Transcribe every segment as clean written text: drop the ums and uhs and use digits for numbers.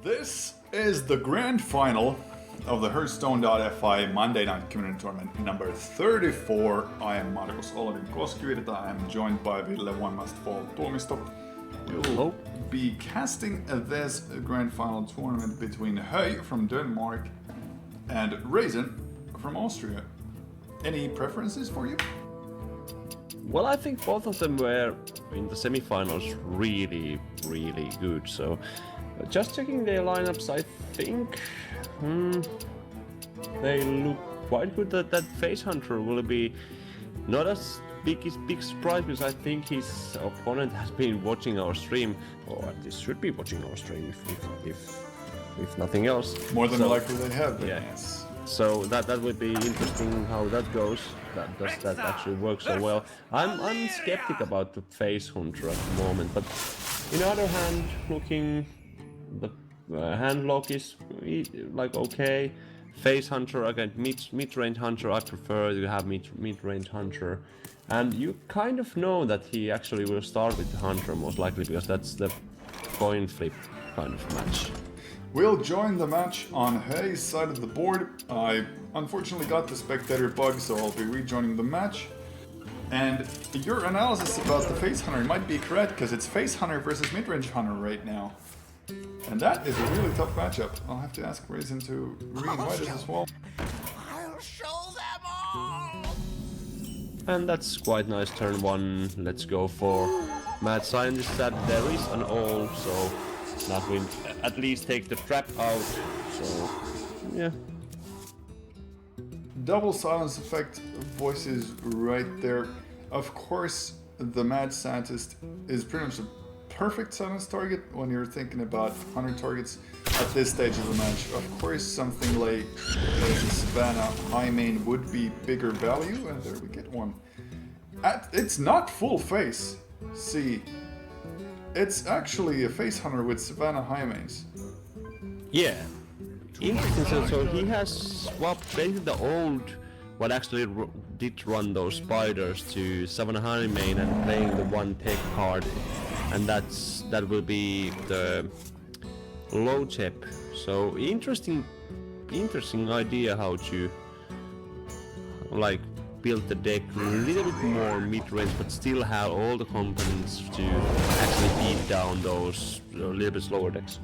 This is the grand final of the Hearthstone.fi Monday Night Community Tournament number 34. I am Markus, Olodyn, Koskivirta. I am joined by Ville, One Must Fall, Tuomisto. We will be casting this grand final tournament between Hoej from Denmark and Raysin from Austria. Any preferences for you? Well, I think both of them were in the semifinals really good. So, just checking their lineups, I think they look quite good. That Face Hunter will be not as big surprise because I think his opponent has been watching our stream, or at least should be watching our stream if nothing else. More than likely they have been, yeah. Yes. So that would be interesting how that goes. Does that actually work so well? I'm skeptic about the Face Hunter at the moment, but on the other hand, looking the hand lock is like okay. Face Hunter again, mid-range Hunter. I prefer to have mid-range Hunter, and you kind of know that he actually will start with the Hunter most likely because that's the coin flip kind of match. We'll join the match on Hoej's side of the board. I unfortunately got the spectator bug, so I'll be rejoining the match. And your analysis about the Face Hunter might be correct, because it's Face Hunter versus Midrange Hunter right now. And that is a really tough matchup. I'll have to ask Raysin to re-invite us as well. I'll show them all! And that's quite nice turn one. Let's go for Mad Scientist that there is an all, so that will at least take the trap out. So, yeah. Double silence effect voices right there. Of course, the Mad Scientist is pretty much the perfect silence target when you're thinking about 100 targets at this stage of the match. Of course, something like the Savannah High Main would be bigger value, and there we get one. It's not full face. See, it's actually a Face Hunter with Savannah High Mains. Yeah. Interesting. So he has swapped basically the old, what actually did run those spiders to Savannah High Main and playing the one tech card, and that will be the low chip. So interesting idea how to like build the deck a little bit more mid-range, but still have all the components to actually beat down those little bit slower decks.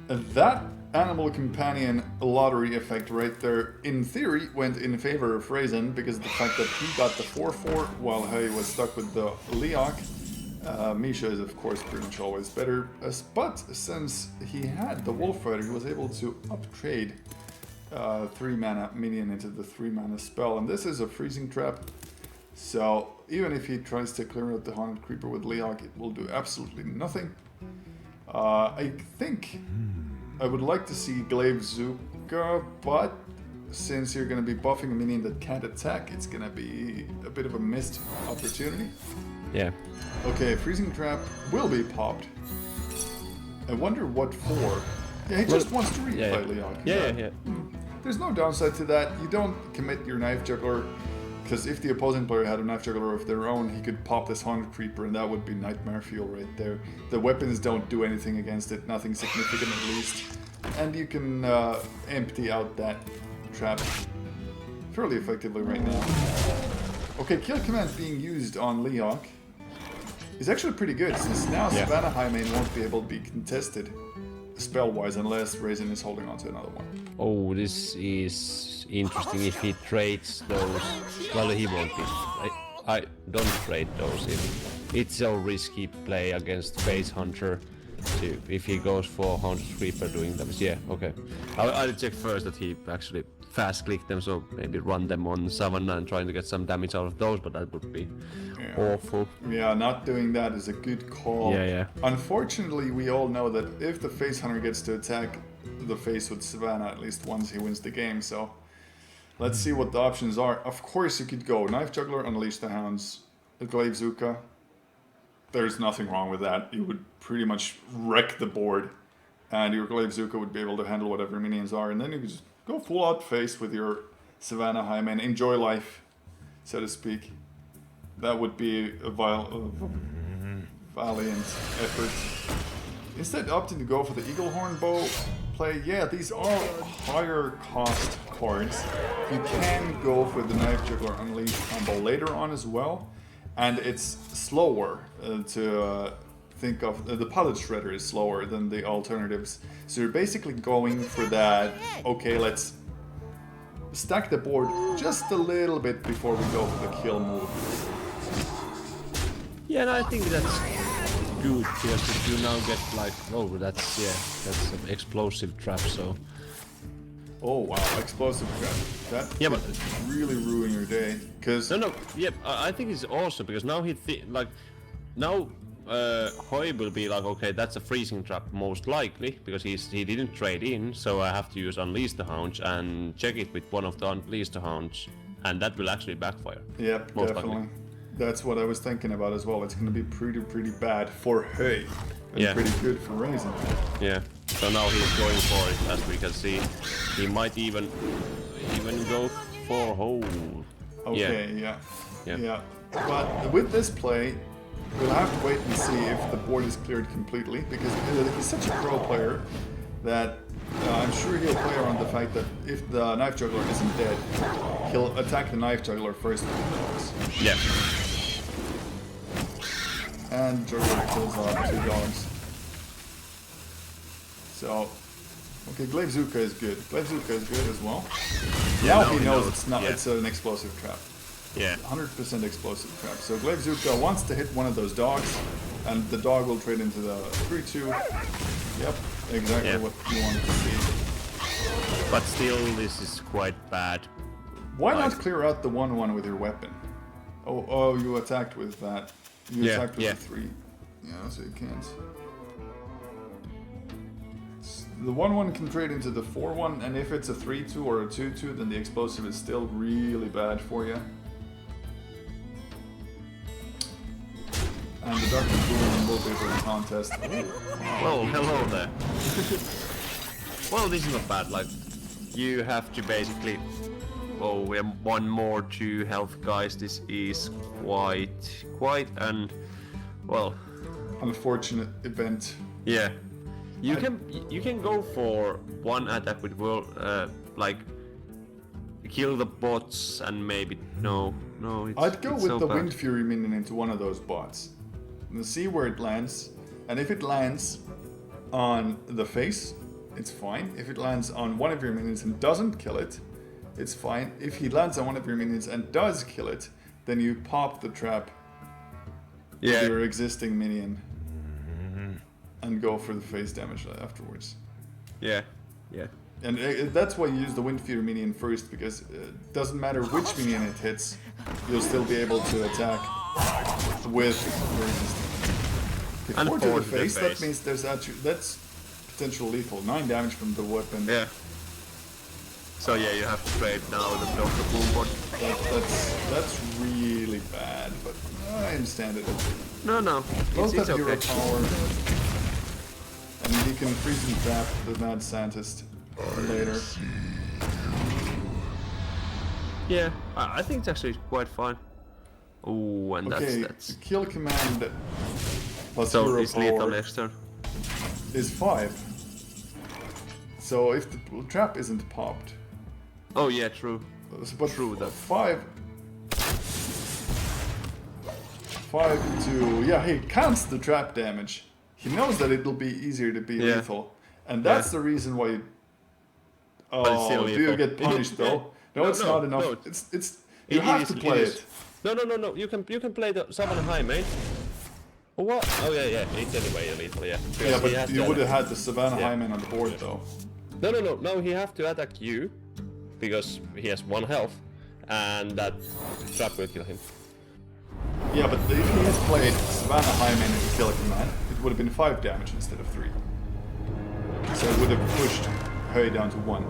That Animal Companion lottery effect right there, in theory, went in favor of Raysin because of the fact that he got the 4-4 while Hoej was stuck with the Leok. Misha is, of course, pretty much always better, but since he had the Wolf Rider, he was able to uptrade 3 mana minion into the 3 mana spell, and this is a freezing trap. So even if he tries to clear out the Haunted Creeper with Leok, it will do absolutely nothing. I think I would like to see Glaive Zuka, but since you're going to be buffing a minion that can't attack, it's going to be a bit of a missed opportunity. Yeah. Okay, freezing trap will be popped. I wonder what for. Yeah, he just wants to replay Leok. Yeah. There's no downside to that. You don't commit your Knife Juggler, because if the opposing player had a Knife Juggler of their own, he could pop this Haunted Creeper, and that would be nightmare fuel right there. The weapons don't do anything against it, nothing significant at least. And you can empty out that trap fairly effectively right now. Okay, kill command being used on Leok is actually pretty good, since now Savannah High Main won't be able to be contested spell-wise unless Raysin is holding on to another one. Oh, this is interesting. If he trades those, well, he won't be. I don't trade those. It's so risky play against Face Hunter. If he goes for Haunted Creeper doing damage, yeah, okay. I'll check first that he actually fast click them, so maybe run them on Savannah and trying to get some damage out of those, but that would be awful. Yeah, not doing that is a good call. Yeah. Unfortunately, we all know that if the Face Hunter gets to attack the face with Savannah at least once, he wins the game, so let's see what the options are. Of course, you could go Knife Juggler, Unleash the Hounds, Glaive Zuka. There's nothing wrong with that. You would pretty much wreck the board, and your Glaive Zuka would be able to handle whatever minions are, and then you could just go full out face with your Savannah High Main. Enjoy life, so to speak. That would be a valiant effort. instead opting to go for the Eagle Horn bow play, yeah, these are higher cost cards. You can go for the Knife Juggler Unleashed combo later on as well, and it's slower to think of. The Pilot Shredder is slower than the alternatives, so you're basically going for that, okay, let's stack the board just a little bit before we go for the kill move. Yeah, and I think that's good because if you now get like, oh, that's an explosive trap. So. Oh wow, explosive trap. That Yeah, could but- really ruin your day. Cause No, yeah, I think it's awesome because now now Hoej will be like, okay, that's a freezing trap most likely because he didn't trade in, so I have to use Unleash the Hounds and check it with one of the Unleash the Hounds, and that will actually backfire. Yep, most definitely. likely. That's what I was thinking about as well. It's gonna be pretty bad for Hoej, and Yeah. pretty good for Raysin. Yeah. So now he's going for it, as we can see. He might even go for Hoej. Okay, Yeah. yeah. But with this play, we'll have to wait and see if the board is cleared completely, because he's such a pro player that I'm sure he'll play around the fact that if the Knife Juggler isn't dead, he'll attack the Knife Juggler first with the dogs. Yeah. And Juggler kills off 2 dogs. So, okay, Glaive Zuka is good. Glaive Zuka is good as well. Now now he he knows knows, it's not. yeah. It's an explosive trap. Yeah. 100% explosive trap. So Glaive Zuka wants to hit one of those dogs, and the dog will trade into the 3-2. Yep, exactly Yeah. what you wanted to see. But still, this is quite bad. Why Nice. not clear out the 1-1 with your weapon? Oh, you attacked with that. You Yeah, attacked with yeah. the 3. Yeah, so you can't. The 1-1 can trade into the 4-1, and if it's a 3-2 or a 2-2, then the explosive is still really bad for you. And the Dr. Boom will be for the contest. Well, hello there. Well, this is not bad. Like, you have to basically. Oh, we have one more 2 health, guys. This is quite an, well, Unfortunate event. yeah. You can go for one attack with like kill the bots and maybe no. It's, I'd go it's with so the bad. Wind Fury minion into one of those bots. And see where it lands. And if it lands on the face, it's fine. If it lands on one of your minions and doesn't kill it, it's fine. If he lands on one of your minions and does kill it, then you pop the trap with Yeah. your existing minion and go for the face damage afterwards. Yeah. And that's why you use the Wind Fury minion first, because it doesn't matter which minion it hits, you'll still be able to attack with your existing. If And 4 to the forward to the face, that face. means that's potential lethal. 9 damage from the weapon. Yeah. So yeah, you have to trade now the Dr. Boom bot. That's really bad, but I understand it. No. Both It's have hero okay. power, and you can freeze and trap the Mad Scientist later. Yeah, I think it's actually quite fine. Oh, and Okay, that's kill command plus so hero it's lethal power next turn. is 5. So if the trap isn't popped, Oh yeah, true. but True, that. 5 to he counts the trap damage. He knows that it'll be easier to be Yeah. lethal, and that's the reason why. But it's still Oh, do you lethal. get punished though? No, No, it's no, not enough. no. It's you have to play it. No. You can play the Savannah High, mate. Oh, what? Oh yeah. It's anyway lethal, yeah. Because Yeah, he has but you to would have attack- had the Savannah Yeah. Highman on the board though. No. Now he have to attack you because he has 1 health, and that trap will kill him. Yeah, but if he had played Savannah Highman into kill command, it would have been 5 damage instead of 3. So it would have pushed Hoej down to 1.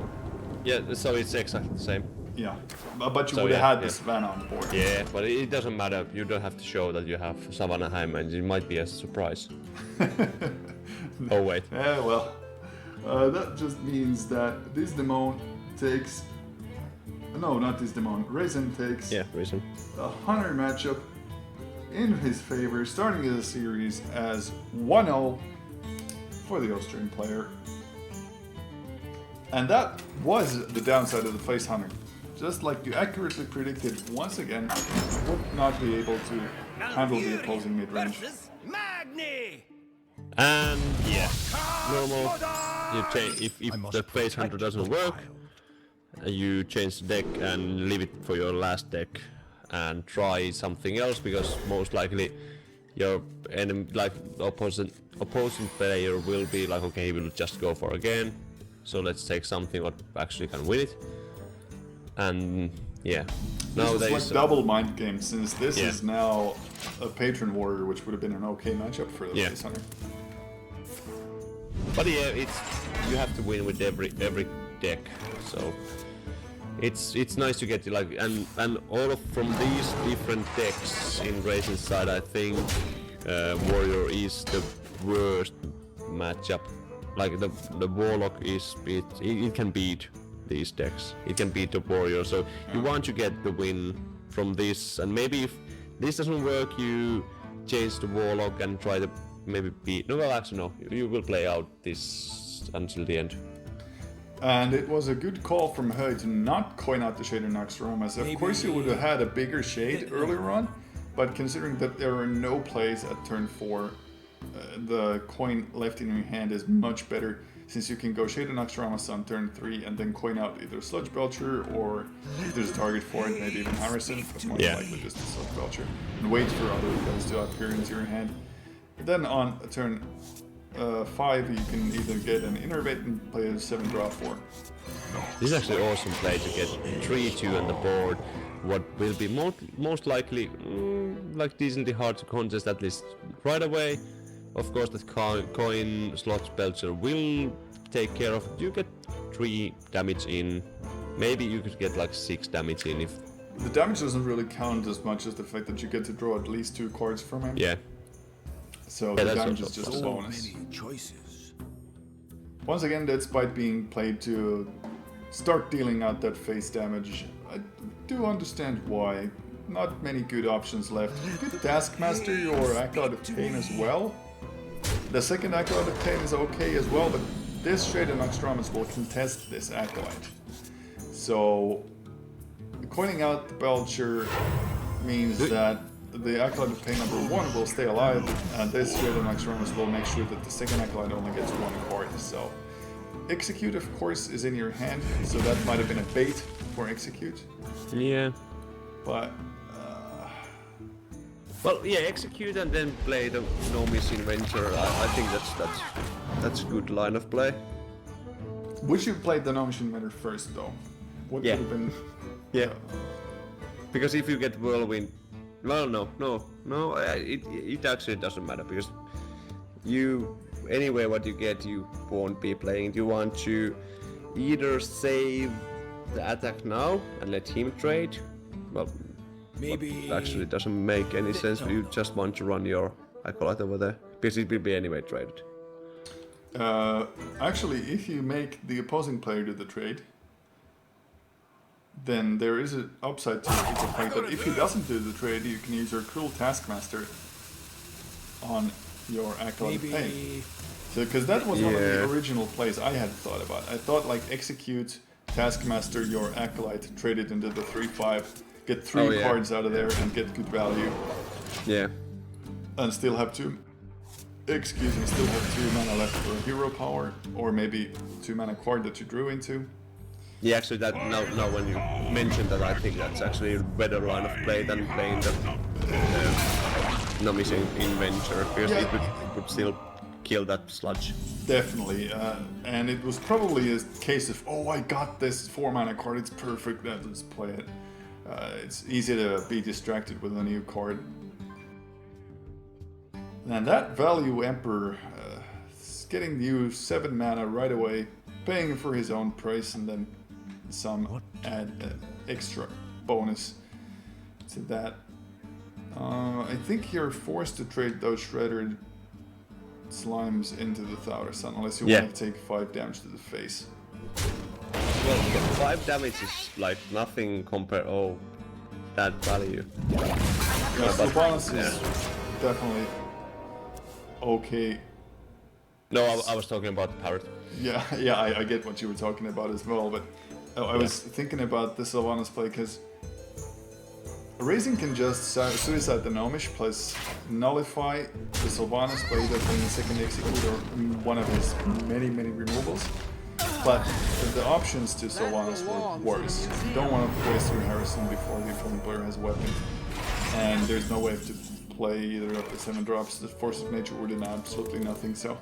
Yeah, so it's exactly the same. Yeah, but you So would have yeah, had the yeah. Savannah on the board. Yeah, but it doesn't matter. You don't have to show that you have Savannah Hyman. It might be a surprise. Oh wait. Yeah, well, that just means that this demon takes. No, not this demon. Raysin takes Yeah, reason. a Hunter matchup in his favor, starting the series as 1-0 for the Austrian player. And that was the downside of the Face Hunter. Just like you accurately predicted, once again, would not be able to handle the opposing mid-range. And yeah, normal. You change if the Face Hunter doesn't work, you change the deck and leave it for your last deck and try something else, because most likely your enemy, like opposing player, will be like, okay, he will just go for again. So let's take something what actually can win it. And yeah, This is like double mind game, since this Yeah. is now a Patron Warrior, which would have been an okay matchup for the Yeah. Face Hunter. But yeah, you have to win with every deck, so it's nice to get like and all of from these different decks in Raysin's side, I think Warrior is the worst matchup. Like the Warlock it can beat these decks. It can beat the Warrior, so you want to get the win from this, and maybe if this doesn't work, you change the Warlock and try to maybe beat. No, well, actually no. You will play out this until the end. And it was a good call from Hoej to not coin out the Shader Naxxramas. Of course, you would have had a bigger shade earlier on, but considering that there are no plays at turn 4, the coin left in your hand is much better, since you can go Shader Naxxramas on turn 3 and then coin out either Sludge Belcher, or if there's a target for it, maybe even Harrison, but more likely just the Sludge Belcher, and wait for other plays to appear into your hand. Then on turn 5, you can either get an Innervate and play a 7 draw 4. This is actually an awesome play to get 3-2 on the board. What will be most likely like decently hard to contest, at least right away. Of course, that coin Sludge Belcher will take care of it. You get 3 damage in. Maybe you could get like 6 damage in if. The damage doesn't really count as much as the fact that you get to draw at least 2 cards from him. Yeah. So Yeah, the that's damage is also just a possible. bonus. Choices. Once again, despite being played to start dealing out that face damage, I do understand why. Not many good options left. You could Taskmaster your Acolyte of Pain as well. The second Acolyte of Pain is okay as well, but this Shader Naxxramas will contest this Acolyte. So, coining out the Belcher means that the Acolyte of Pain number 1 will stay alive, and this Shader Naxxramas will make sure that the second Acolyte only gets 1 card. So, Execute, of course, is in your hand, so that might have been a bait for Execute. Yeah. But Well, yeah, execute and then play the no miss inventor. I think that's a good line of play. would you play the Nomission Matter first, though? What Yeah. would have been? Yeah. Because if you get Whirlwind, well, no, it actually doesn't matter, because you anyway what you get, you won't be playing. You want to either save the attack now and let him trade. Well, Maybe. actually it doesn't make any sense. You just want to run your Acolyte over there, because it will be anyway traded. Actually, if you make the opposing player do the trade, then there is an upside to it. It's the fact that if he doesn't do the trade, you can use your Cruel Taskmaster on your Acolyte of Pain. Maybe. So, because that was one of the Yeah. original plays I had thought about. I thought like execute Taskmaster your Acolyte, trade it into the 3/5, get 3 Oh, yeah. cards out of there and get good value, Yeah. and still have 2. Excuse me, still have 2 mana left for hero power, or maybe 2 mana card that you drew into. Yeah, actually, that now when you mention that, I think that's actually a better line of play than playing the Nomis Inventor, because Yeah. it would still kill that sludge. Definitely, and it was probably a case of, oh, I got this 4 mana card, it's perfect, let's play it. It's easy to be distracted with a new card. And that value Emperor is getting you 7 mana right away, paying for his own price, and then some extra bonus to that. I think you're forced to trade those shredded slimes into the Thaurissan, unless you Yeah. want to take 5 damage to the face. Well, the 5 damage is like nothing compared. Oh, that value. Yes, the balance is definitely okay. No, I was talking about the parrot. Yeah, I get what you were talking about as well, but I was thinking about the Sylvanas play because Raysin can just suicide the Gnomish plus nullify the Sylvanas by either playing a second execute or one of his many removals. But the options to Sylvanas were worse. You don't want to waste your Harrison before the opponent player has a weapon. And there's no way to play either of the 7 drops. The Force of Nature would have absolutely nothing, so...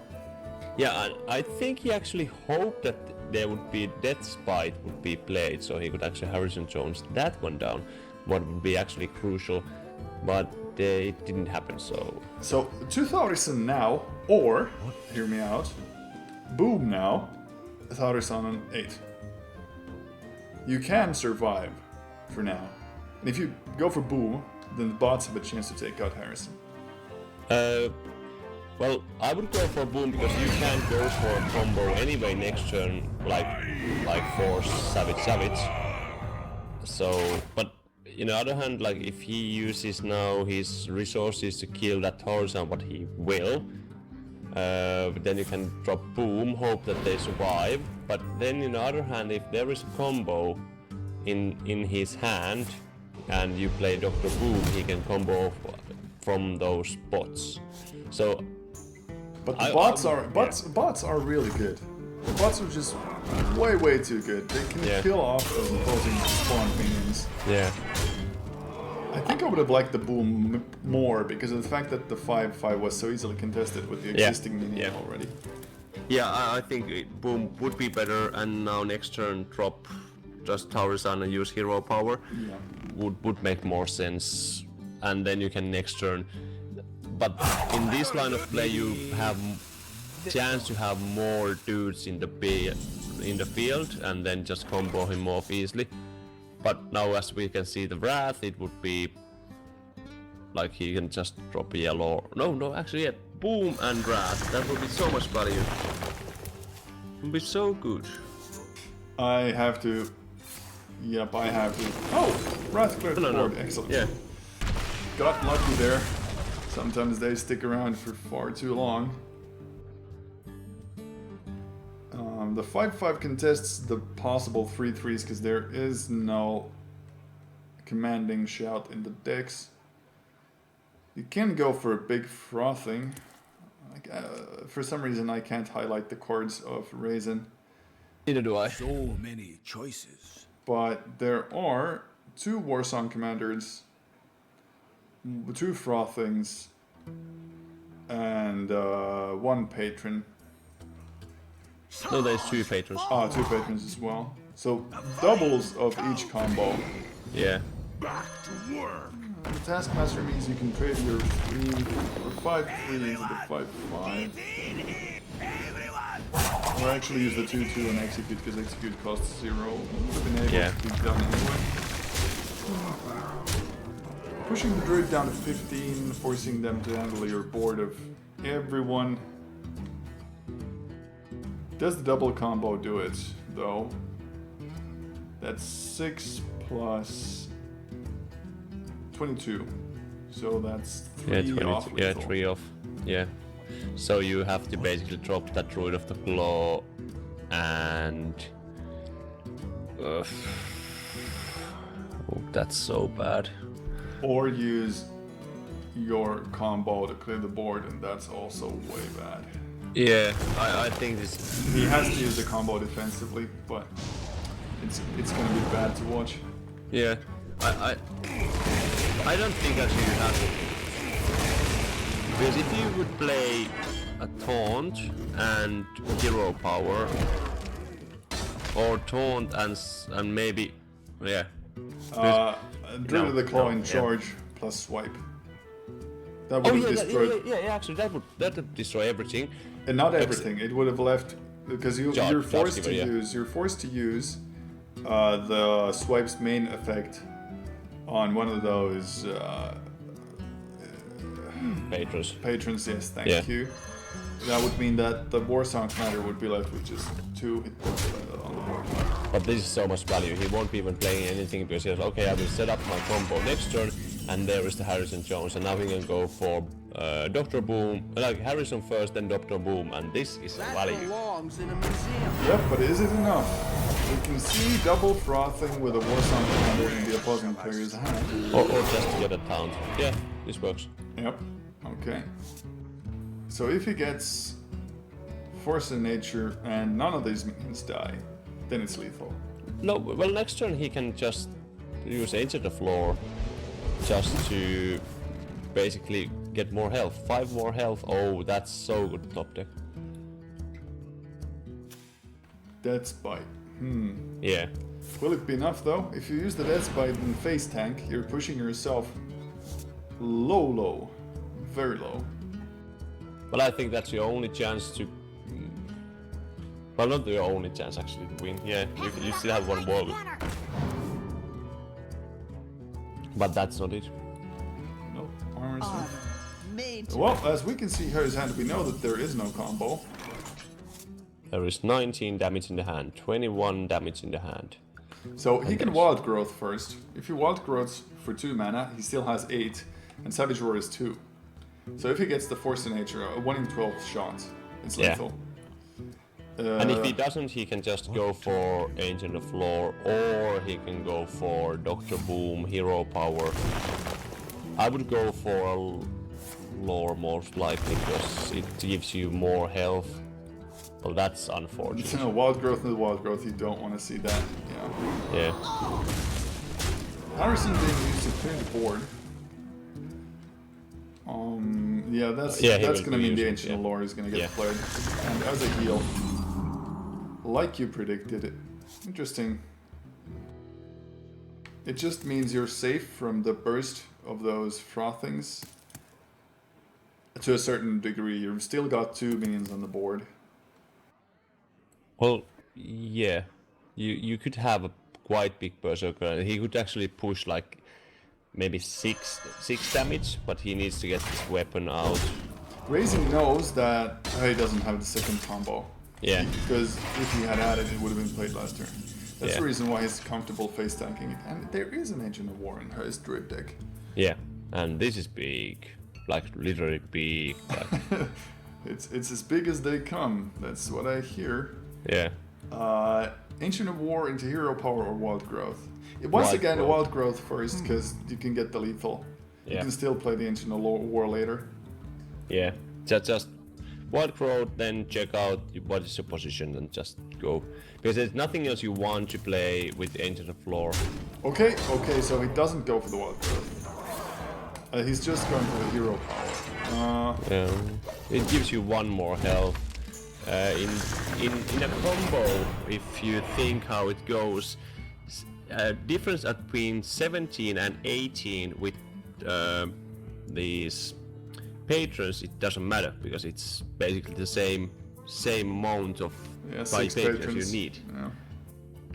Yeah, I think he actually hoped that there would be Death Spite would be played, so he could actually Harrison Jones that one down, what would be actually crucial, but it didn't happen, so... So, 2 Thaurissan now, or, hear me out, boom now, Thaurissan on 8. You can survive, for now. And if you go for boom, then the bots have a chance to take out Harrison. Well, I would go for boom because you can't go for a combo anyway next turn, like Force Savage. So, but on the other hand, like if he uses now his resources to kill that Tarzan, what he will, then you can drop boom, hope that they survive. But then on the other hand, if there is a combo in his hand and you play Dr. Boom, he can combo from those bots. So. But the bots are really good. The bots are just way too good. They can kill off those opposing spawn minions. Yeah. I think I would have liked the boom more because of the fact that the 5/5 was so easily contested with the existing minion already. Yeah, I think boom would be better, and now next turn drop just Taurisan and use hero power would make more sense, and then you can next turn. But in this line of play, you have chance to have more dudes in the field, and then just combo him off easily. But now, as we can see, the Wrath, it would be like he can just drop a yellow. No, actually, boom and Wrath. That would be so much value. It would be so good. I have to. Yep, I have to. Oh, Wrath cleared the board. Excellent. Yeah. Got lucky there. Sometimes they stick around for far too long. The 5/5 contests the possible 3/3s because there is no commanding shout in the decks. You can go for a big frothing. For some reason I can't highlight the chords of Raysin. Neither do I. So many choices. But there are 2 Warsong commanders, 2 frothings, and 1 patron. No, there's 2 patrons. 2 patrons as well. So doubles of each combo. Yeah. Back to work. The Taskmaster means you can trade your 5/3 into the 5/5. Or actually use the 2/2 and execute because execute costs 0. We've been able to be done anyway. Pushing the druid down to 15, forcing them to handle your board of everyone. Does the double combo do it, though? That's 6 plus 22. So that's 3 off. Yeah, 3 off. Yeah. So you have to basically drop that Druid of the Claw and... oh, that's so bad. Or use your combo to clear the board, and that's also way bad. Yeah, I think this... He has to use the combo defensively, but it's gonna be bad to watch. Yeah, I don't think actually you have to. Because if you would play a Taunt and Hero Power, or Taunt and maybe... yeah. Druid of the Claw in charge plus swipe. That would have destroyed... Yeah, actually that would destroy everything. And not everything. It would have left because you're forced to use. You're forced to use the swipe's main effect on one of those patrons. Patrons, yes, thank you. That would mean that the Warsong commander would be left with just 2 hit points on the board. But this is so much value. He won't be even playing anything because he says, okay, I will set up my combo next turn. and there is the Harrison Jones, and now we can go for Dr. Boom, like Harrison first, then Dr. Boom, and this is value. belongs in a museum. Yep, but is it enough? We can see double frothing with a Warsong commander in the opposing player's hand. Or just to get a taunt. Yeah, this works. Yep, okay. So if he gets Force in Nature and none of these minions die, then it's lethal. No, well, next turn he can just use Ancient of Lore just to basically get more health. 5 more health. Oh, that's so good top deck. Death Spite. Yeah. Will it be enough though? If you use the Death Spite in face tank, you're pushing yourself low. Very low. But I think that's your only chance to... Well, not your only chance actually to win. Yeah, you still have one wall. But that's not it. Nope. Armor strength. Made to Well, as we can see here his hand, we know that there is no combo. There is 19 damage in the hand, 21 damage in the hand. So he can Wild Growth first. If he Wild Growths for 2 mana, he still has 8, and Savage Roar is 2. So if he gets the Force in Nature, a 1 in 12 shot, it's Yeah. lethal. And if he doesn't, he can just go for Ancient of Lore, or he can go for Dr. Boom, Hero Power. I would go for Lore most likely, because it gives you more health. Well, that's unfortunate. Wild Growth and Wild Growth, you don't want to see that. Yeah. Yeah. Harrison being used to clear the board. Yeah, that's Yeah, he that's will gonna be mean the using- Ancient yeah. Lore is gonna get Yeah. played. And as a heal, like you predicted, interesting. It just means you're safe from the burst of those frothings to a certain degree. You've still got 2 minions on the board. Well, yeah. You could have a quite big Berserker, and he could actually push like maybe 6 damage, but he needs to get this weapon out. Raysin knows that he doesn't have the second combo. Yeah. Because if he had had it, it would have been played last turn. That's Yeah. the reason why he's comfortable face tanking it. And there is an Ancient of War in his Druid deck. Yeah, and this is big. Like, literally big. Like, It's as big as they come. That's what I hear. yeah. Ancient of War into Hero Power or Wild Growth. Once Wild again, Growth. Wild Growth first, because you can get the lethal. You Yeah. can still play the Ancient of War later. Yeah. Just Wild Growth, then check out what is your position and just go. Because there's nothing else you want to play with Ancient of Lore. Okay, so he doesn't go for the Wild Growth. He's just going for the Hero Power. It gives you 1 more health. In a combo, if you think how it goes, difference between 17 and 18 with these patrons, it doesn't matter because it's basically the same amount of Yeah, by 6 patrons patrons. you need. Yeah.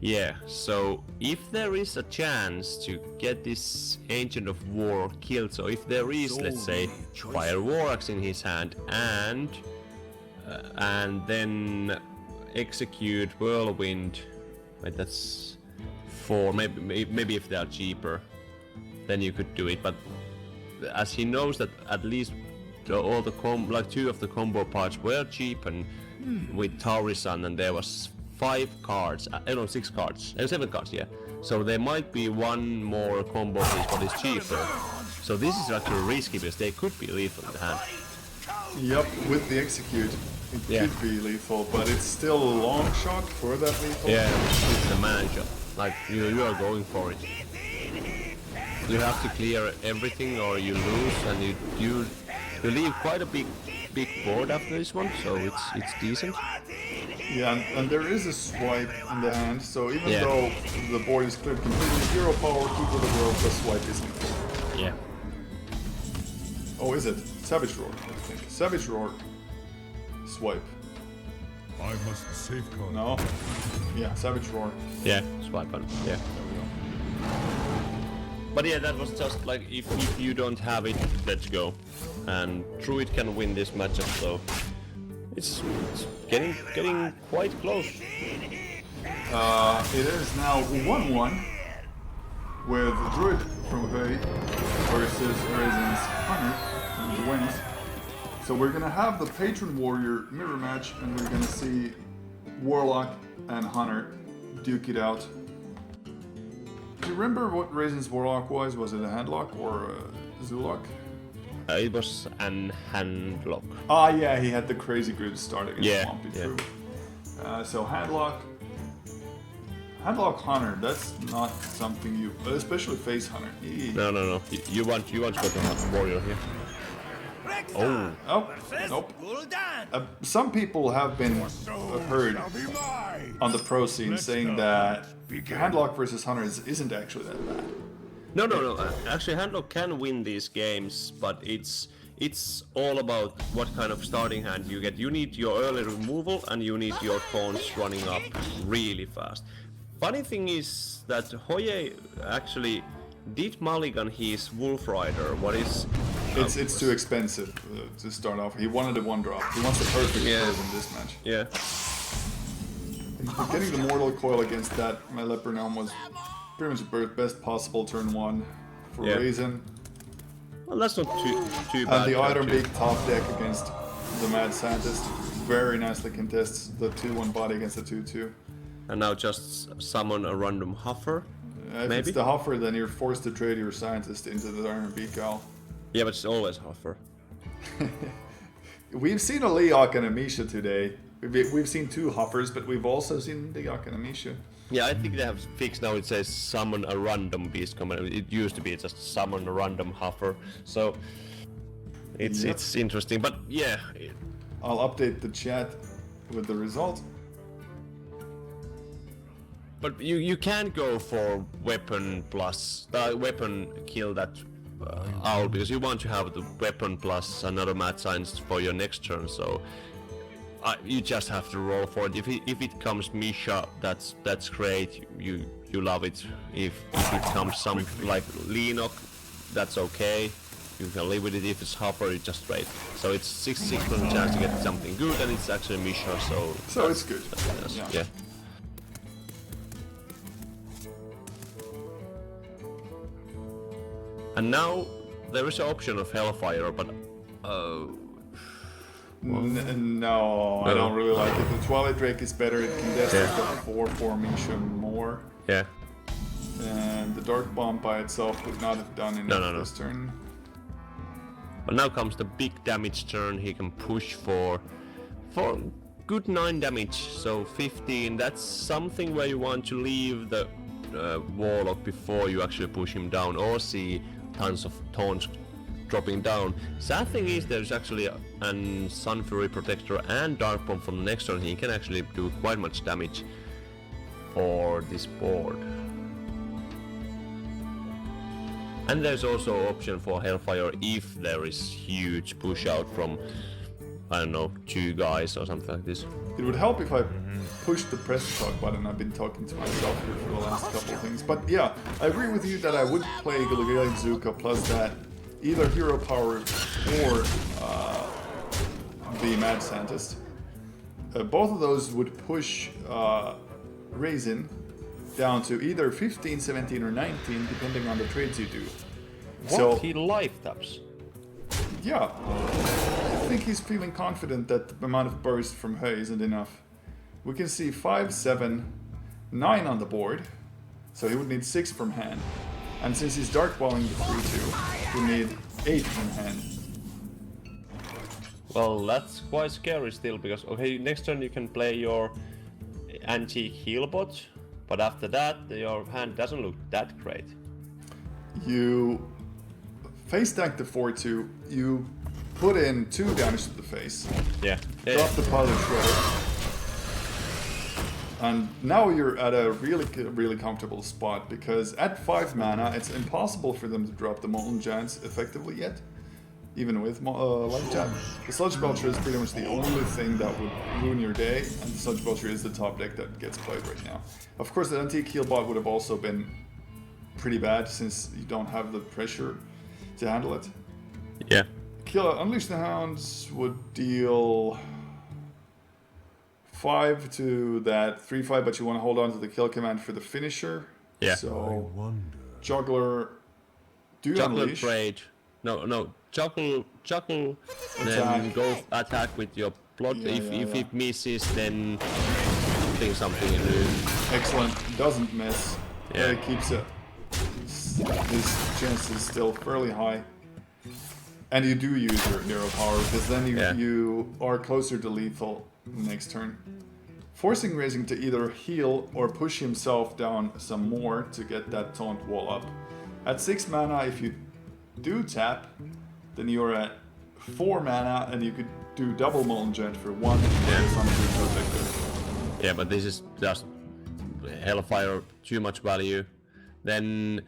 Yeah, so if there is a chance to get this Ancient of War killed, so if there is, let's say, Fire Warrax in his hand and then execute Whirlwind, wait, that's 4, maybe if they are cheaper, then you could do it, but as he knows that at least all the 2 of the combo parts were cheap and with Taurisan, and there was 5 cards, 6 cards, 7 cards, yeah. So there might be 1 more combo piece, but it's cheaper. So this is actually risky because they could be lethal in the hand. Yep, with the execute, it Yeah. could be lethal, but it's still a long shot for that lethal. Yeah, it's a man shot. Like you are going for it. You have to clear everything or you lose, and you leave quite a big board after this one, so it's decent. Yeah, and there is a swipe in the hand, so even Yeah. though the board is cleared completely, Hero Power, Keep of the World, the swipe is lethal. Yeah. Oh, is it? Savage Roar, I think. Savage Roar, swipe. I must safeguard. No? Yeah, Savage Roar. Yeah, swipe on. Yeah. But yeah, that was just like if you don't have it, let's go. And Druid can win this matchup, so it's getting quite close. It is now 1-1 with Druid from Hoej versus Raysin's Hunter, and wins. So we're gonna have the Patron Warrior mirror match, and we're gonna see Warlock and Hunter duke it out. Do you remember what Raysin's Warlock was? Was it a handlock or a Zulok? It was an handlock. Ah, yeah, he had the crazy grid start against Yeah, Swampy yeah. True. So handlock Hunter, that's not something you, especially face Hunter. No. You want to go to Warrior here. Oh. Oh, nope. Some people have been heard on the pro scene saying that handlock versus Hunter isn't actually that bad. No. Actually, handlock can win these games, but it's all about what kind of starting hand you get. You need your early removal and you need your taunts running up really fast. Funny thing is that Hoej actually did mulligan his Wolf Rider. What is? It's too expensive to start off. He wanted a 1-drop. He wants the perfect curve in this match. Yeah. And getting the Mortal Coil against that Leper Gnome was pretty much the best possible turn 1 for Raysin. Well, that's not too bad. And the Iron Beak top deck against the Mad Scientist very nicely contests the 2-1 body against the 2-2. And now just summon a random Huffer. If maybe? it's the Huffer, then you're forced to trade your Scientist into the Iron Beak Owl. Yeah, but it's always Huffer. We've seen a Leok and a Misha today. We've seen 2 Huffers, but we've also seen Leok and a Misha. Yeah, I think they have fixed now. It says summon a random beast commander. It used to be just summon a random Huffer. So it's interesting, but yeah. I'll update the chat with the result. But you can go for weapon plus weapon kill that owl because you want to have the weapon plus another mad science for your next turn. So you just have to roll for it. If it comes Misha, that's great. You love it. If it comes some like Leenock, that's okay. You can live with it. If it's Hopper, you just trade. So it's 66% chance to get something good, and it's actually Misha. So it's good. Yeah. And now there is an option of Hellfire, but no, I don't really like it. The Twilight Drake is better. It can definitely the 4 formation more. Yeah. And the Dark Bomb by itself would not have done enough this turn. But now comes the big damage turn. He can push for good 9 damage, so 15. That's something where you want to leave the Warlock before you actually push him down or see tons of taunts dropping down. Sad thing is there's actually an Sun Fury Protector and Dark Bomb from the next turn. He can actually do quite much damage for this board. And there's also option for Hellfire if there is huge push out from, I don't know, 2 guys or something like this. It would help if I pushed the press talk button. I've been talking to myself here for the last couple of things. But yeah, I agree with you that I would play Gilligan Zuka plus that either Hero Power or the Mad Scientist. Both of those would push Raysin down to either 15, 17, or 19, depending on the trades you do. What? So, he life taps? yeah, I think he's feeling confident that the amount of burst from Hoej isn't enough. We can see 5, 7, 9 on the board, so he would need 6 from hand. And since he's Dark Balling the 3-2, he would need 8 from hand. Well, that's quite scary still, because okay, next turn you can play your antique heal bot, but after that your hand doesn't look that great. You face tank the 4-2, you put in 2 damage to the face, drop the Pilot Shredder, and now you're at a really comfortable spot, because at 5 mana it's impossible for them to drop the Molten Giants effectively yet, even with Life Tap. The Sludge Belcher is pretty much the only thing that would ruin your day, and the Sludge Belcher is the top deck that gets played right now. Of course, the Antique Heal bot would have also been pretty bad, since you don't have the pressure to handle it. Yeah. Unleash the Hounds would deal 5 to that 3/5, but you want to hold on to the kill command for the finisher. Yeah. So Juggler Do you Juggle unleash? trade. No. Juggle. Then Attack. go attack with your plot. Yeah, if yeah. it misses, then something in the... Excellent. Doesn't miss. Yeah. It keeps it. His chance is still fairly high. And you do use your hero power, because then you are closer to lethal next turn. Forcing Raysin to either heal or push himself down some more to get that taunt wall up. At 6 mana, if you do tap, then you're at 4 mana and you could do double Molten Jet for 1 Sunfury Protector. Yeah, but this is just Hellfire, too much value. Then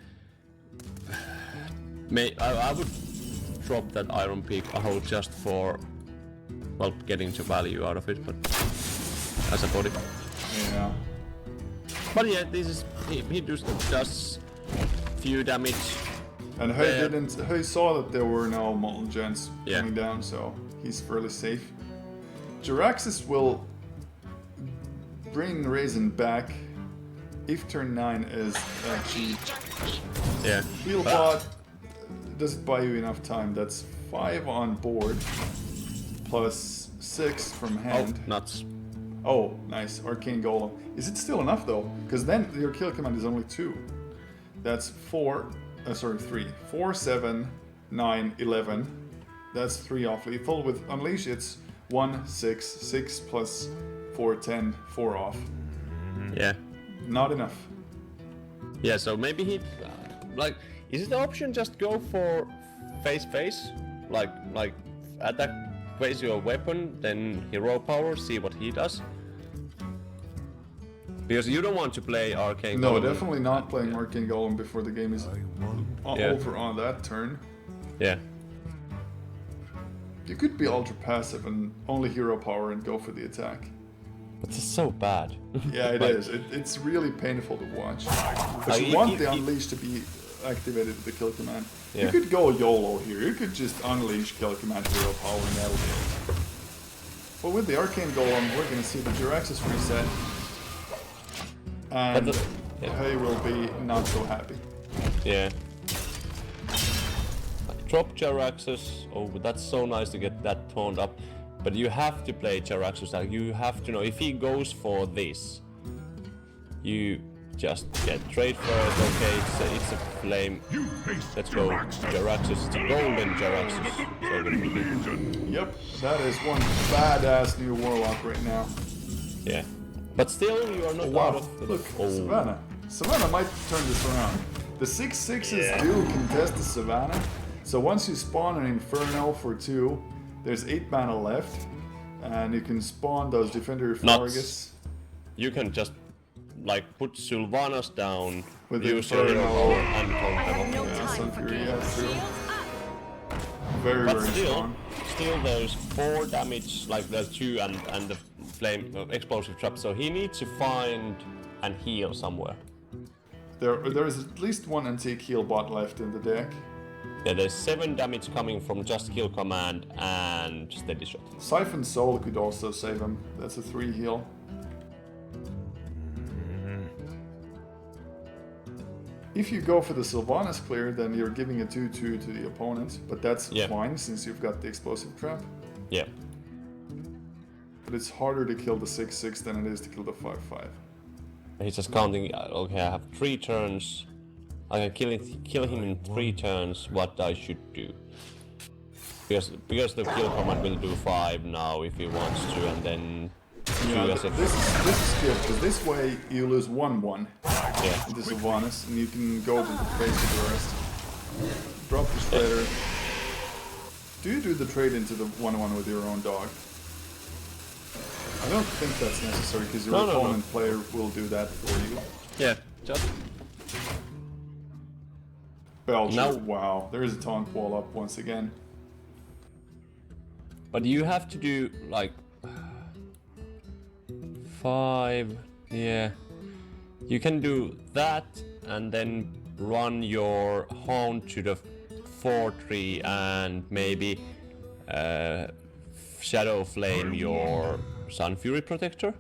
I would drop that Iron Peak a whole just for, well, getting the value out of it, but as a body. Yeah. But yeah, this is he does few damage. And Hoej saw that there were no Molten Gens coming down, so he's fairly safe. Jaraxxus will bring Raysin back if turn 9 is actually heal bot. Does it buy you enough time? That's 5 on board plus 6 from hand. Oh, nuts. Oh, nice. Arcane Golem. Is it still enough though? Because then your kill command is only 2. That's 3. 4, 7, 9, 11. That's 3 off lethal. With Unleash, it's 1, 6, 6 plus 4, 10, 4 off. Yeah. Not enough. Yeah, so maybe he... like, is it the option just go for face? Like attack, face your weapon, then hero power, see what he does? Because you don't want to play Arcane No, Golem. definitely not playing Arcane Golem before the game is over on that turn. Yeah. You could be ultra passive and only hero power and go for the attack. But it's so bad. Yeah, it is. It's really painful to watch. But you want the Unleash to be activated with the kill command. Yeah. You could go YOLO here. You could just Unleash kill command hero power and that'll be it. But with the Arcane Golem, we're gonna see the Jaraxxus reset. And Hoej will be not so happy. Yeah. Drop Jaraxxus. Oh, that's so nice to get that toned up. But you have to play Jaraxxus. Like, you have to know if he goes for this, you just get trade for it. Okay, it's a flame. Let's go. Jaraxxus. It's a golden Jaraxxus. Yep, that is one badass new Warlock right now. Yeah. But still, you are not out of the... Look, Savannah. Savannah might turn this around. The 6/6s do contest the Savannah. So once you spawn an Inferno for 2, there's 8 mana left. And you can spawn those Defender Fargus. You can just, like, put Sylvanas down, with use your hero Inferno. power and count them up. Yeah, Sunfury, yeah, true. Very, But very strong. still those 4 damage, like the 2 and the flame explosive trap. So he needs to find and heal somewhere. There is at least one antique heal bot left in the deck. Yeah, there's 7 damage coming from just kill command and steady shot. Siphon Soul could also save him. That's a 3 heal. If you go for the Sylvanas clear, then you're giving a 2/2 to the opponent, but that's fine since you've got the explosive trap. Yeah. But it's harder to kill the 6/6 than it is to kill the 5/5. He's just counting, okay, I have 3 turns. I can kill him in 3 turns, what I should do. Because the kill command will do 5 now if he wants to, and then... Yeah, this is good, because this way you lose 1/1 into Sylvanas, and you can go to the face with the rest. Drop the Shredder. Do you do the trade into the 1/1 with your own dog? I don't think that's necessary, because your opponent player will do that for you. Yeah, just... Belcher, Now- wow, there is a taunt wall up once again. But you have to do, like... 5... yeah... You can do that, and then run your Hound to the 4-3 and maybe Shadow Flame your Sunfury Protector.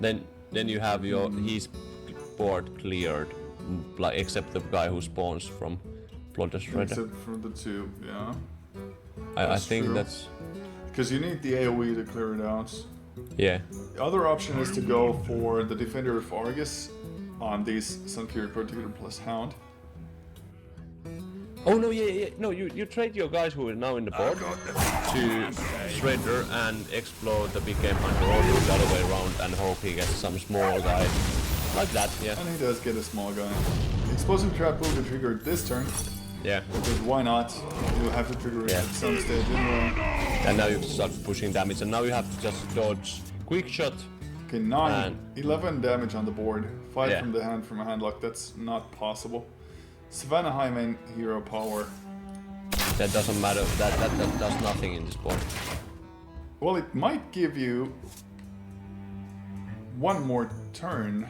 Then you have his board cleared. like except the guy who spawns from Blood Shredder. Except for the two, yeah. I That's think true. that's Because you need the AoE to clear it out. yeah. The other option is to go for the Defender of Argus on these Sunkiri Protector plus Hound. Oh no, yeah. No, you trade your guys who are now in the board to Shredder and explode the big game hunter, or do the other way around and hope he gets some small guy like that. Yeah. And he does get a small guy. The Explosive Trap will be triggered this turn, Yeah. because why not? You'll have to trigger it Yeah. at some stage anyway. And now you start pushing damage, and now you have to just dodge quick shot. Okay, 9, And- 11 damage on the board. 5 Yeah. from the hand from a handlock, that's not possible. Savannah High main hero power. That doesn't matter. That does nothing in this board. Well, it might give you one more turn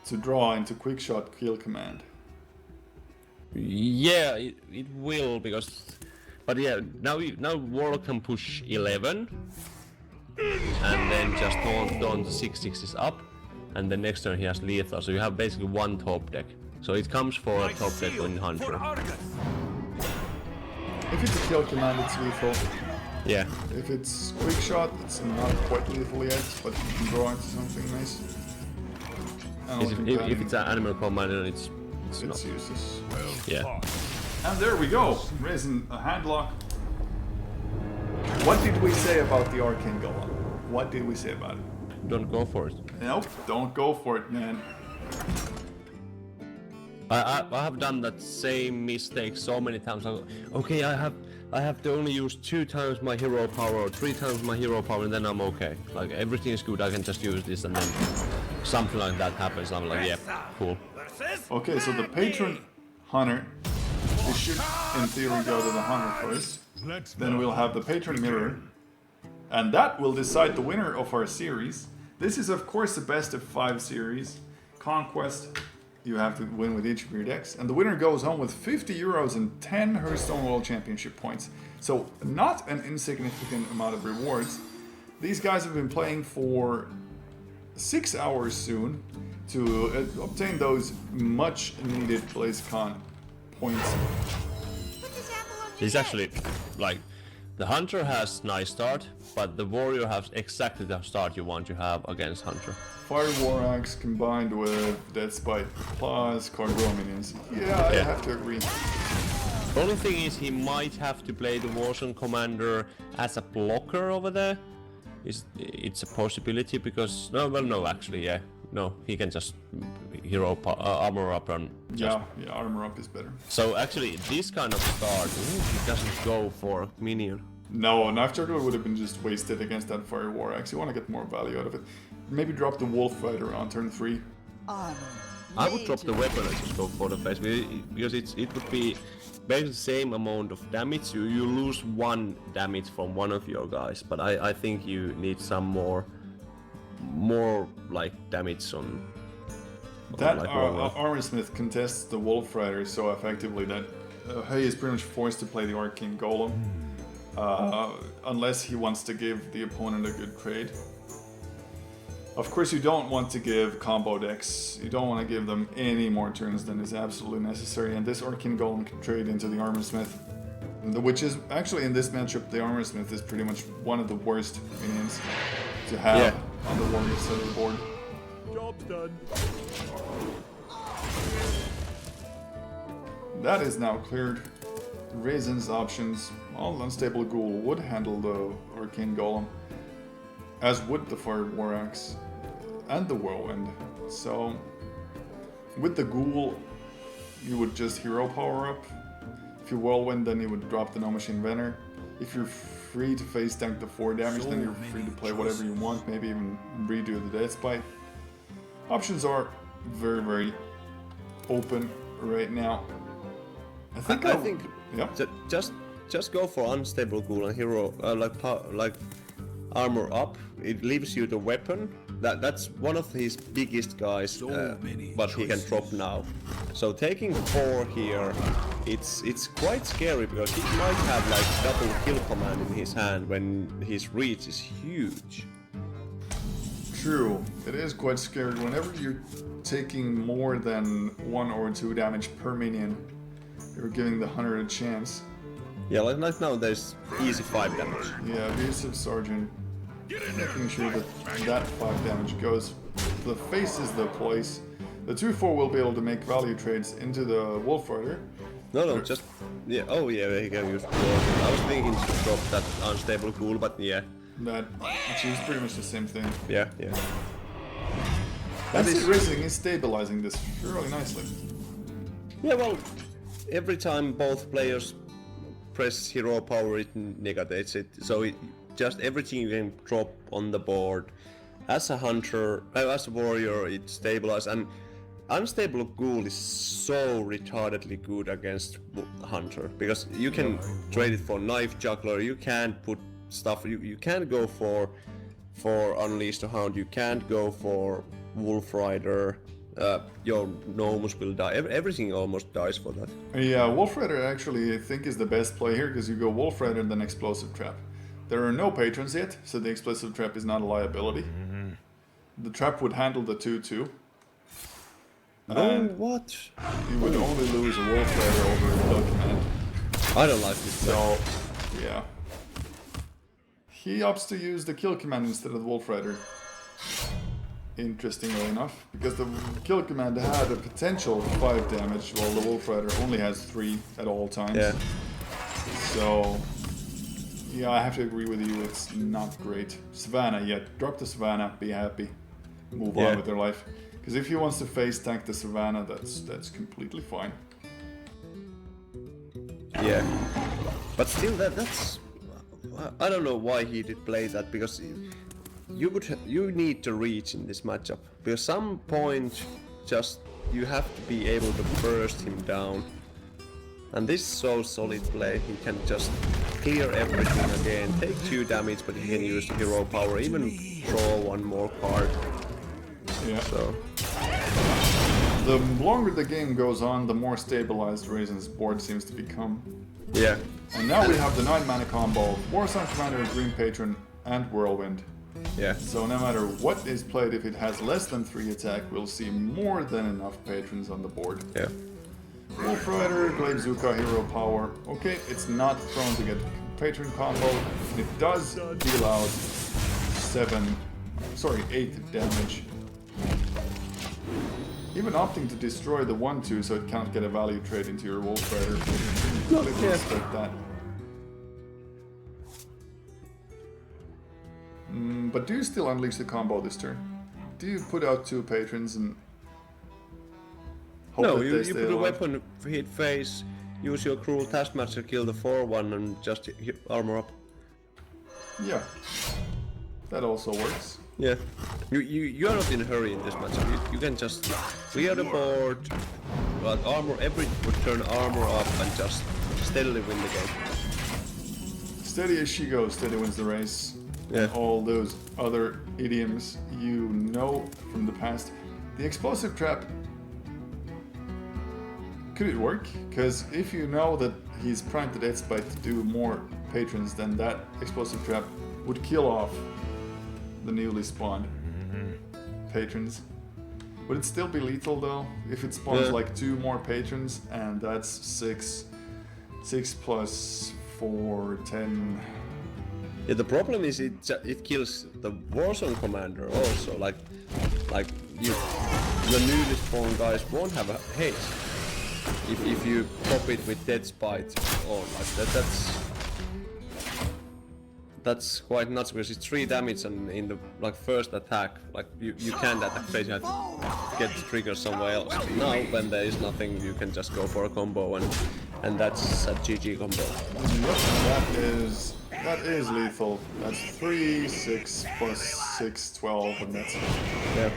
to draw into quick shot kill command. Yeah, it will because, but yeah, now Warlock can push 11, and then just don't the 6/6 up, and then next turn he has lethal. So you have basically one top deck. So it comes for a top deck in Hunter. If it's a kill command, it's lethal. Yeah. If it's quick shot, it's not quite lethal yet, but you can draw into something nice. If it's an animal command, then it's it's not. useless. Yeah. And there we go, Raysin a handlock. What did we say about the Arcane Golem? What did we say about it? Don't go for it. Nope, don't go for it, man. I have done that same mistake so many times. I go, okay, I have to only use 2 times my hero power or 3 times my hero power, and then I'm okay. Like everything is good. I can just use this, and then something like that happens. I'm like, yeah, cool. Okay, so the Patron Hunter, we should in theory go to the Hunter first. Then we'll have the Patron Mirror, and that will decide the winner of our series. This is of course the best of 5 series. Conquest, you have to win with each of your decks, and the winner goes home with 50 euros and 10 Hearthstone World Championship points. So not an insignificant amount of rewards. These guys have been playing for 6 hours soon to obtain those much needed BlazeCon points. It's actually like the Hunter has nice start, but the Warrior has exactly the start you want to have against Hunter. Fire War Axe combined with Death Spite plus card draw minions. Yeah, I Yeah. have to agree. The only thing is he might have to play the Warzone Commander as a blocker over there. It's a possibility because no, actually, yeah, no, he can just armor up and just. Yeah, armor up is better. So actually, this kind of start, he doesn't go for minion. No, Knife Juggler would have been just wasted against that Fire War Axe. You want to get more value out of it. Maybe drop the Wolf Rider on turn 3. Armor. I would drop the weapon and just go for the face because it would be basically the same amount of damage. You lose 1 damage from one of your guys, but I think you need some more like damage on. That like overall. Armorsmith contests the Wolf Rider so effectively that Hoej is pretty much forced to play the Arcane Golem. Unless he wants to give the opponent a good trade. Of course, you don't want to give combo decks. You don't want to give them any more turns than is absolutely necessary. And this Arcane Golem can trade into the Armorsmith, which is actually in this matchup, the Armorsmith is pretty much one of the worst minions to have on the Warrior side of the board. Job's done. That is now cleared. Raysin's options. Well, Unstable Ghoul would handle the Arcane Golem, as would the Fire War Axe and the Whirlwind. So, with the Ghoul, you would just hero power up. If you Whirlwind, then you would drop the No Machine Vener. If you're free to face tank the 4 damage, then you're free to play whatever you want, maybe even redo the Death Spite. Options are very, very open right now. I think yeah. Just go for Unstable Ghoul and hero like armor up. It leaves you the weapon. That's one of his biggest guys, but he can drop now. So taking 4 here, it's quite scary because he might have like double kill command in his hand when his reach is huge. true. It is quite scary whenever you're taking more than 1 or 2 damage per minion. You're giving the hunter a chance. Yeah, like now there's easy 5 damage. Yeah, Abusive Sergeant. Making sure that 5 damage goes. The face is the place. The 2-4 will be able to make value trades into the Wolf Rider. No, just... Yeah, oh yeah, he can use War. I was thinking to drop that unstable ghoul, but yeah. Which is pretty much the same thing. Yeah. Acid Racing is stabilizing this really nicely. Yeah, well, every time both players press hero power, it negates it. So just everything you can drop on the board. As a hunter, as a warrior, it stabilizes. And unstable ghoul is so retardedly good against hunter because you can trade it for knife juggler. You can't put stuff. You can't go for unleash the hound. You can't go for wolf rider. Your gnomes will die. Everything almost dies for that. Yeah, Wolf Rider actually I think is the best play here because you go Wolf Rider and then Explosive Trap. There are no patrons yet, so the Explosive Trap is not a liability. The trap would handle the 2-2. And what? You would only lose a Wolf Rider over a Kill Command. I don't like this. So, yeah. He opts to use the Kill Command instead of the Wolf Rider. Interestingly enough, because the Kill Command had a potential 5 damage, while the Wolf Rider only has 3 at all times. Yeah. So, yeah, I have to agree with you, it's not great. Savannah, yeah, drop the Savannah, be happy, move on with their life. Because if he wants to face tank the Savannah, that's completely fine. Yeah, but still, that's I don't know why he did play that because you need to reach in this matchup because some point just you have to be able to burst him down, and this is so solid play. He can just clear everything again, take 2 damage, but he can use hero power, even draw 1 more card. Yeah. So. The longer the game goes on, the more stabilized Raysin's board seems to become. Yeah. And now we have the 9-mana combo, Warsong Commander, Green Patron, and Whirlwind. Yeah. So no matter what is played, if it has less than 3 attack, we'll see more than enough patrons on the board. Yeah. Wolf Rider, Glaive Zuka, hero power. Okay, it's not prone to get patron combo. It does deal out 8 damage. Even opting to destroy the 1-2 so it can't get a value trade into your Wolf Rider. Completely respect that. But do you still unleash the combo this turn? Do you put out 2 patrons and hope No, that you they put stay a alive? weapon, hit face, use your cruel taskmaster, kill the 4-1 and just armor up. Yeah, that also works. Yeah. You are not in a hurry in this matchup. You can just clear the board, but every turn armor up and just steadily win the game. Steady as she goes, steady wins the race. Yeah. And all those other idioms you know from the past. The Explosive Trap, could it work? Because if you know that he's primed to Deathbite to do more patrons, then that Explosive Trap would kill off the newly spawned patrons. Would it still be lethal though? If it spawns like 2 more patrons, and that's 6 plus 4, 10. Yeah, the problem is it kills the Warzone commander also. Like the newly spawned guys won't have a haste if you pop it with Dead Spite or like that. That's quite nuts because it's 3 damage and in the first attack, you can't attack face, you have to get the trigger somewhere else. Now when there is nothing, you can just go for a combo and that's a GG combo. That is lethal. That's 3, 6 plus 6, 12, and that's it. Yeah.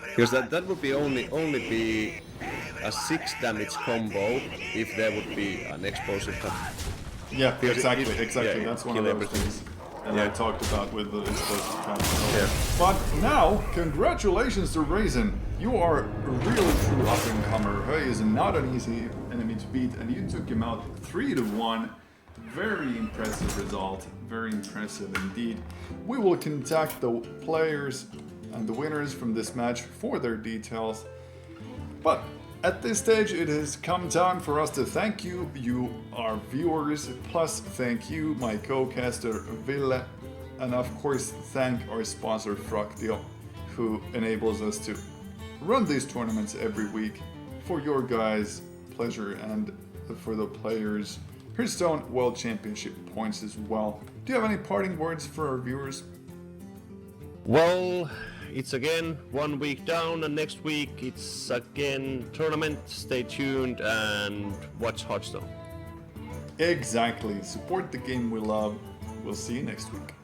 Because that would be only be a 6 damage combo if there would be an explosive attack. Yeah, Because exactly. yeah, That's one kill of those everything. things that I talked about with the explosive trap. Yeah. But now, congratulations to Raysin. You are a real true up-and-comer. Hoej is not an easy enemy to beat, and you took him out 3-1. Very impressive result, very impressive indeed. We will contact the players and the winners from this match for their details. But at this stage, it has come time for us to thank you, our viewers, plus thank you, my co-caster Ville, and of course thank our sponsor Fractio, who enables us to run these tournaments every week for your guys' pleasure and for the players' Hearthstone World Championship points as well. Do you have any parting words for our viewers? Well, it's again 1 week down, and next week it's again tournament. Stay tuned and watch Hearthstone. Exactly. Support the game we love. We'll see you next week.